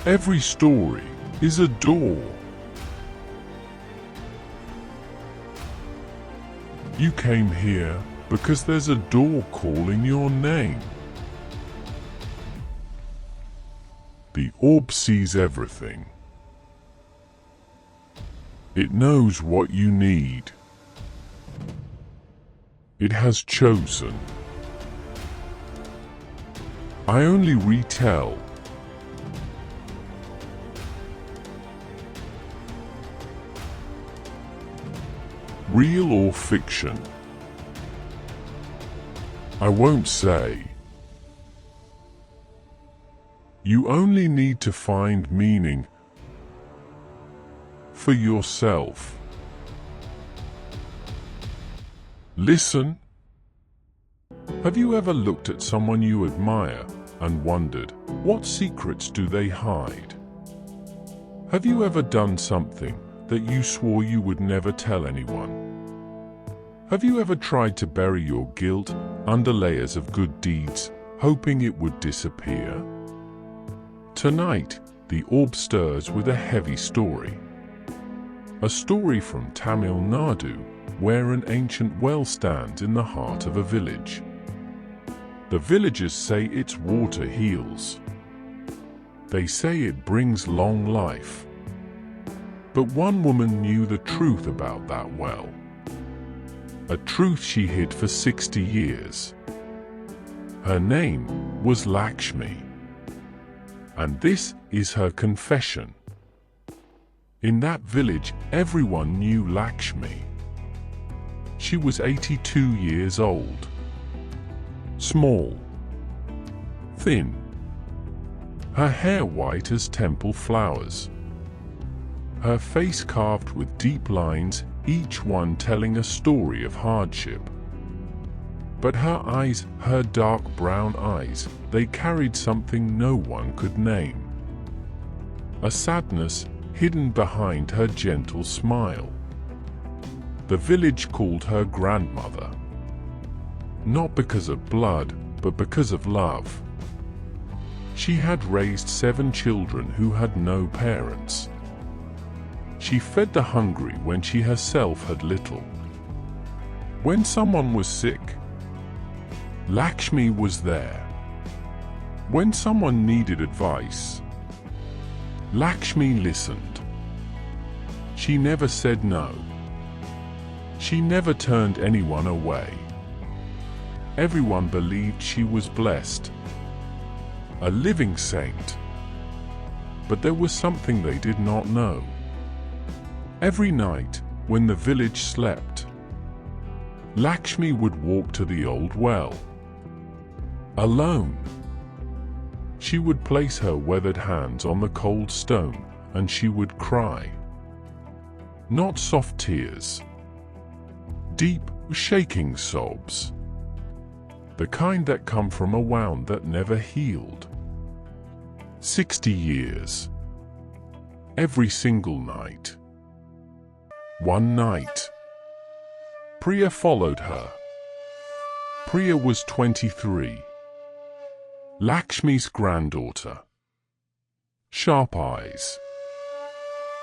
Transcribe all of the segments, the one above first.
Every story is a door. You came here because there's a door calling your name. The orb sees everything. It knows what you need. It has chosen. I only retell. Real or fiction? I won't say. You only need to find meaning for yourself. Listen. Have you ever looked at someone you admire and wondered, what secrets do they hide? Have you ever done something that you swore you would never tell anyone? Have you ever tried to bury your guilt under layers of good deeds, hoping it would disappear? Tonight, the orb stirs with a heavy story. A story from Tamil Nadu, where an ancient well stands in the heart of a village. The villagers say its water heals. They say it brings long life. But one woman knew the truth about that well. A truth she hid for 60 years. Her name was Lakshmi. And this is her confession. In that village, everyone knew Lakshmi. She was 82 years old. Small. Thin. Her hair white as temple flowers. Her face carved with deep lines, each one telling a story of hardship. But her eyes, her dark brown eyes, they carried something no one could name. A sadness hidden behind her gentle smile. The village called her grandmother. Not because of blood, but because of love. She had raised 7 children who had no parents. She fed the hungry when she herself had little. When someone was sick, Lakshmi was there. When someone needed advice, Lakshmi listened. She never said no. She never turned anyone away. Everyone believed she was blessed, a living saint. But there was something they did not know. Every night, when the village slept, Lakshmi would walk to the old well. Alone. She would place her weathered hands on the cold stone, and she would cry. Not soft tears. Deep, shaking sobs. The kind that come from a wound that never healed. 60 years. Every single night. One night, Priya followed her. Priya was 23. Lakshmi's granddaughter. Sharp eyes.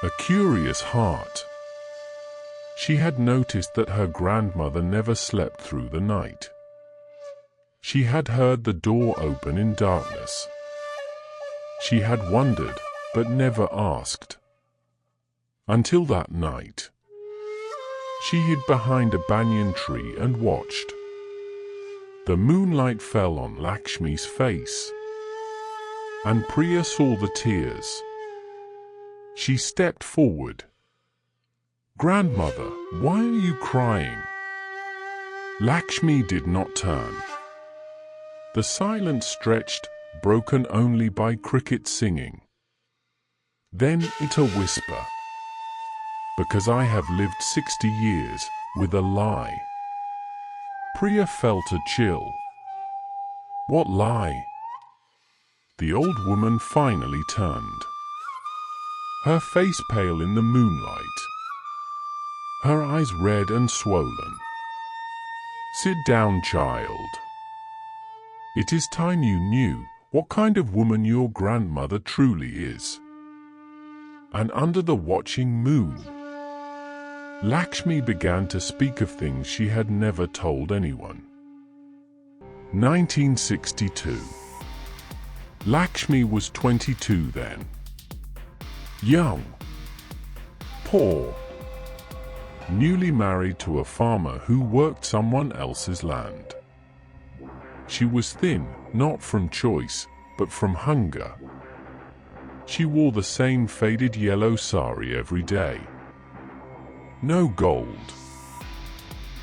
A curious heart. She had noticed that her grandmother never slept through the night. She had heard the door open in darkness. She had wondered, but never asked. Until that night. She hid behind a banyan tree and watched. The moonlight fell on Lakshmi's face, and Priya saw the tears. She stepped forward. "Grandmother, why are you crying?" Lakshmi did not turn. The silence stretched, broken only by cricket singing. Then it a whisper. "Because I have lived 60 years with a lie." Priya felt a chill. What lie? The old woman finally turned. Her face pale in the moonlight. Her eyes red and swollen. "Sit down, child. It is time you knew what kind of woman your grandmother truly is. And under the watching moon, Lakshmi began to speak of things she had never told anyone. 1962. Lakshmi was 22 then. Young, poor, newly married to a farmer who worked someone else's land. She was thin, not from choice, but from hunger. She wore the same faded yellow sari every day. No gold.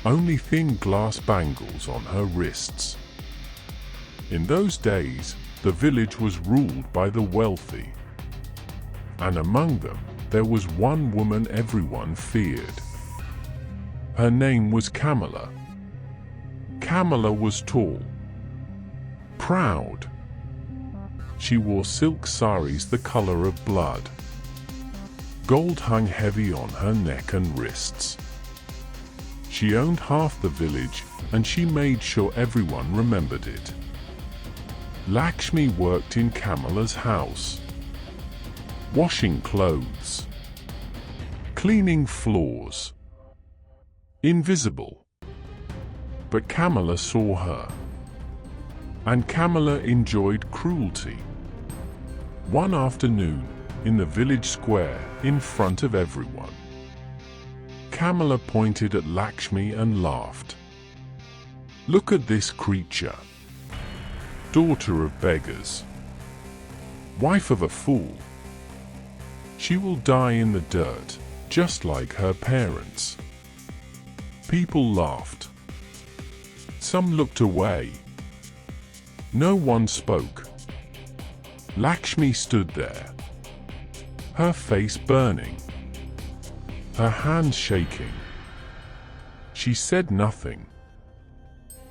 Only thin glass bangles on her wrists. In those days, the village was ruled by the wealthy. And among them, there was one woman everyone feared. Her name was Kamala. Kamala was tall, proud. She wore silk saris the color of blood. Gold hung heavy on her neck and wrists. She owned half the village, and she made sure everyone remembered it. Lakshmi worked in Kamala's house, washing clothes, cleaning floors. Invisible. But Kamala saw her. And Kamala enjoyed cruelty. One afternoon, in the village square, in front of everyone, Kamala pointed at Lakshmi and laughed. "Look at this creature. Daughter of beggars. Wife of a fool. She will die in the dirt, just like her parents." People laughed. Some looked away. No one spoke. Lakshmi stood there, her face burning, her hands shaking. She said nothing.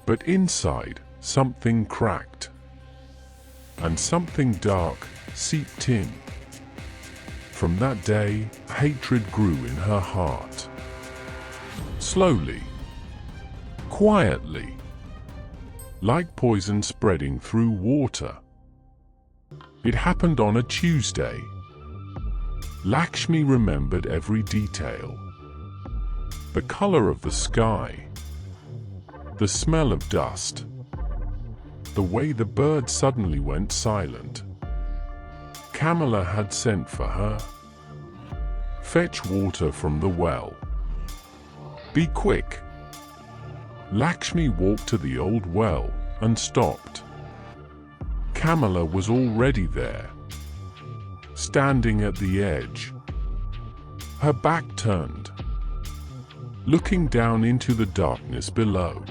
But inside, something cracked, and something dark seeped in. From that day, hatred grew in her heart. Slowly, quietly, like poison spreading through water. It happened on a Tuesday. Lakshmi remembered every detail. The color of the sky, the smell of dust, the way the bird suddenly went silent. Kamala had sent for her. "Fetch water from the well. Be quick." Lakshmi walked to the old well and stopped. Kamala was already there, standing at the edge, her back turned, looking down into the darkness below.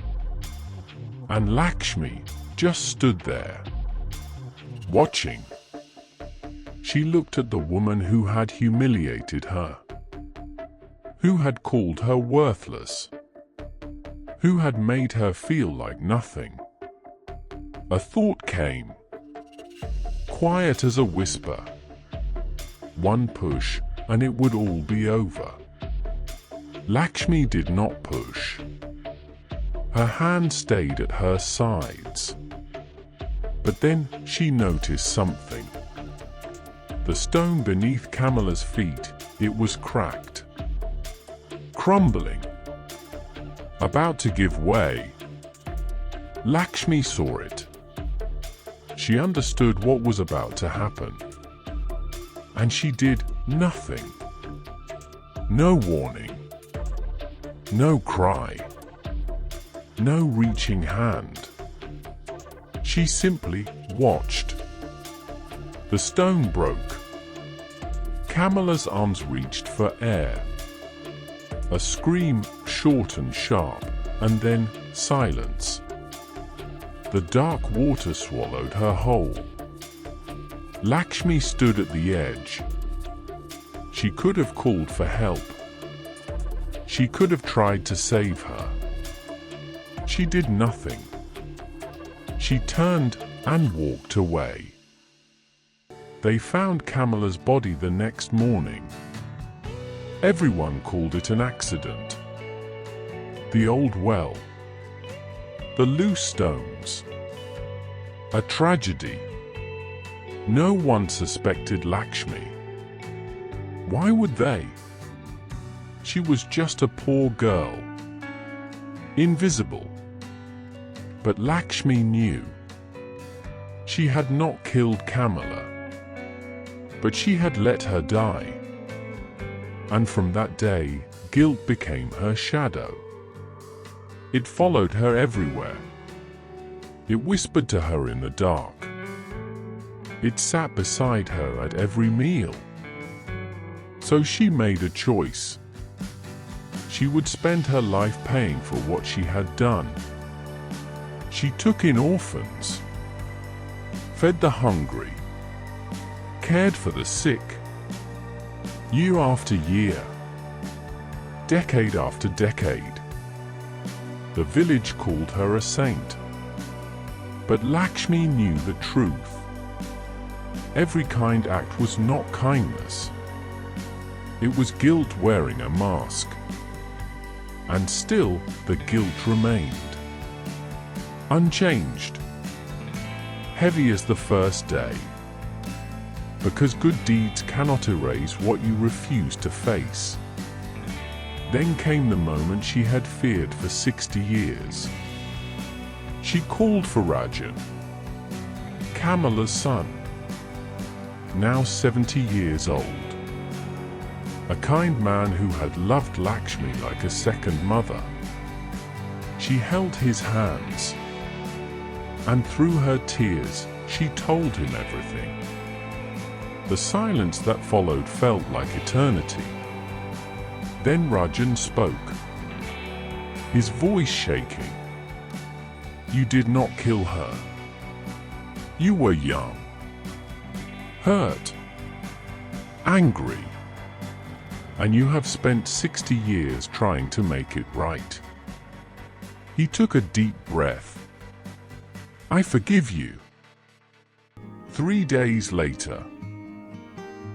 And Lakshmi just stood there, watching. She looked at the woman who had humiliated her, who had called her worthless, who had made her feel like nothing. A thought came, quiet as a whisper. One push, and it would all be over. Lakshmi did not push. Her hand stayed at her sides. But then she noticed something. The stone beneath Kamala's feet, it was cracked, crumbling, about to give way. Lakshmi saw it. She understood what was about to happen. And she did nothing. No warning. No cry. No reaching hand. She simply watched. The stone broke. Kamala's arms reached for air. A scream, short and sharp, and then silence. The dark water swallowed her whole. Lakshmi stood at the edge. She could have called for help. She could have tried to save her. She did nothing. She turned and walked away. They found Kamala's body the next morning. Everyone called it an accident. The old well. The loose stones. A tragedy. No one suspected Lakshmi. Why would they? She was just a poor girl. Invisible. But Lakshmi knew. She had not killed Kamala, but she had let her die. And from that day, guilt became her shadow. It followed her everywhere. It whispered to her in the dark. It sat beside her at every meal. So she made a choice. She would spend her life paying for what she had done. She took in orphans, fed the hungry, cared for the sick. Year after year, decade after decade, the village called her a saint. But Lakshmi knew the truth. Every kind act was not kindness. It was guilt wearing a mask. And still, the guilt remained. Unchanged. Heavy as the first day. Because good deeds cannot erase what you refuse to face. Then came the moment she had feared for 60 years. She called for Rajan, Kamala's son, now 70 years old. A kind man who had loved Lakshmi like a second mother. She held his hands, and through her tears, she told him everything. The silence that followed felt like eternity. Then Rajan spoke, his voice shaking. You did not kill her. You were young, hurt, angry, and you have spent 60 years trying to make it right. He took a deep breath. I forgive you. 3 days later,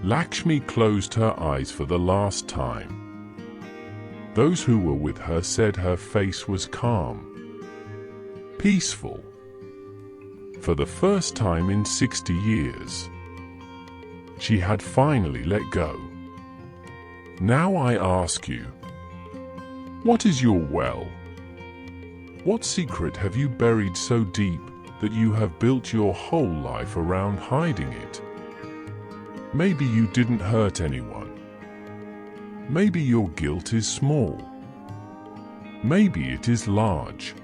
Lakshmi closed her eyes for the last time. Those who were with her said her face was calm, peaceful. For the first time in 60 years, she had finally let go. Now I ask you, what is your well? What secret have you buried so deep that you have built your whole life around hiding it? Maybe you didn't hurt anyone. Maybe your guilt is small. Maybe it is large.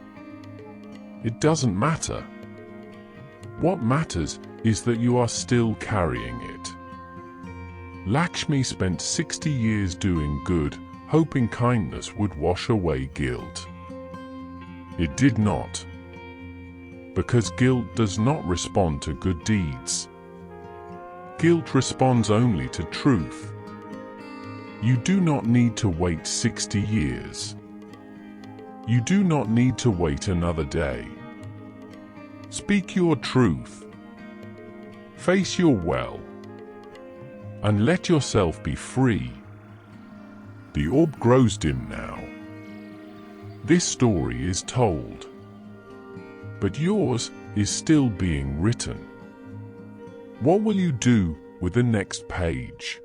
It doesn't matter. What matters is that you are still carrying it. Lakshmi spent 60 years doing good, hoping kindness would wash away guilt. It did not. Because guilt does not respond to good deeds. Guilt responds only to truth. You do not need to wait 60 years. You do not need to wait another day. Speak your truth. Face your well. And let yourself be free. The orb grows dim now. This story is told. But yours is still being written. What will you do with the next page?